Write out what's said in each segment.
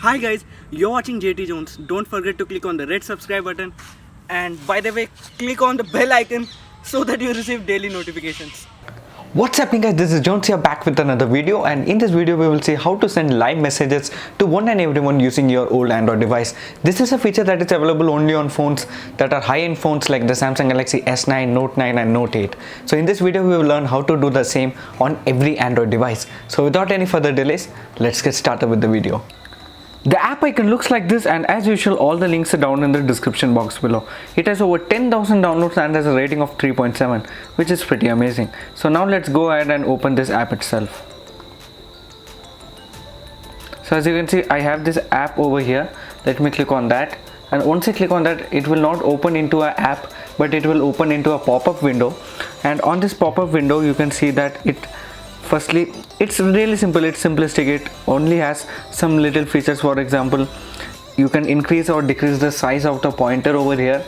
Hi guys, you're watching JT Jones. Don't forget to click on the red subscribe button, and by the way, click on the bell icon so that you receive daily notifications. What's happening guys, this is Jones here back with another video, and in this video we will see how to send live messages to one and everyone using your old Android device. This is a feature that is available only on phones that are high-end phones like the Samsung Galaxy S9, Note 9 and Note 8. So in this video we will learn how to do the same on every Android device. So without any further delays, let's get started with the video. The app icon looks like this, and as usual all the links are down in the description box below. It has over 10,000 downloads and has a rating of 3.7, which is pretty amazing. So now let's go ahead and open this app itself. So as you can see, I have this app over here. Let me click on that, and once I click on that, it will not open into an app, but it will open into a pop-up window. And on this pop-up window you can see that firstly, it's really simple, it's simplistic. It only has some little features. For example, you can increase or decrease the size of the pointer over here,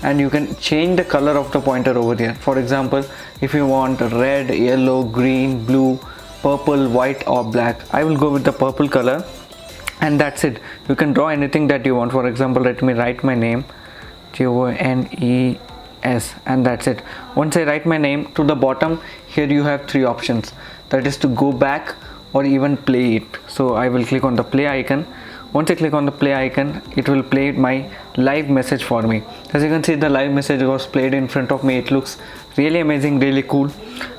and you can change the color of the pointer over here. For example, if you want red, yellow, green, blue, purple, white or black, I will go with the purple color, and that's it. You can draw anything that you want. For example, let me write my name, Jones, and that's it. Once I write my name, to the bottom here you have three options, that is to go back or even play it. So I will click on the play icon. Once I click on the play icon, it will play my live message for me. As you can see, the live message was played in front of me. It looks really amazing, really cool.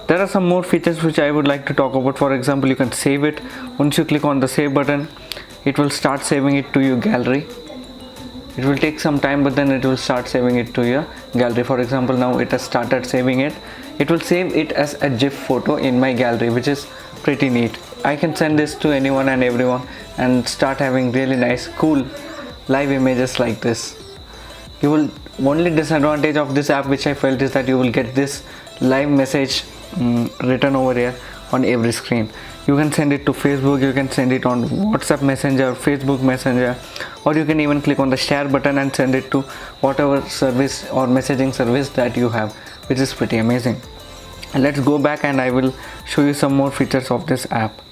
There are some more features which I would like to talk about. For example, you can save it. Once you click on the save button, it will start saving it to your gallery. It will take some time, but then it will start saving it to your gallery. For example, now it has started saving it. It will save it as a GIF photo in my gallery, which is pretty neat. I can send this to anyone and everyone and start having really nice, cool live images like this. Only disadvantage of this app which I felt is that you will get this live message written over here on every screen. You can send it to Facebook, you can send it on WhatsApp Messenger, Facebook Messenger, or you can even click on the share button and send it to whatever service or messaging service that you have, which is pretty amazing. And let's go back and I will show you some more features of this app.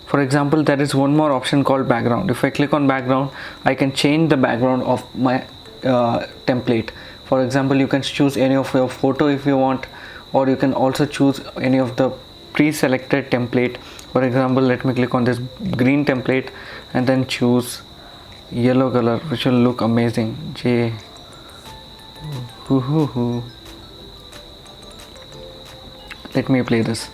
For example, there is one more option called background. If I click on background, I can change the background of my template. For example, you can choose any of your photo if you want, or you can also choose any of the pre-selected template. For example, let me click on this green template and then choose yellow color, which will look amazing. Let me play this.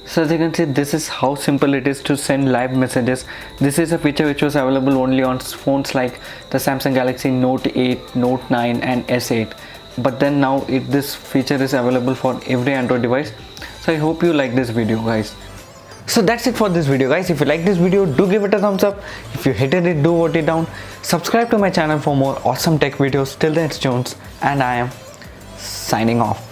So as you can see, this is how simple it is to send live messages. This is a feature which was available only on phones like the Samsung Galaxy Note 8, Note 9 and S8. But then now this feature is available for every Android device. So I hope you like this video guys. So that's it for this video guys. If you like this video, do give it a thumbs up. If you hated it, do vote it down. Subscribe to my channel for more awesome tech videos. Till then, it's Jones and I am signing off.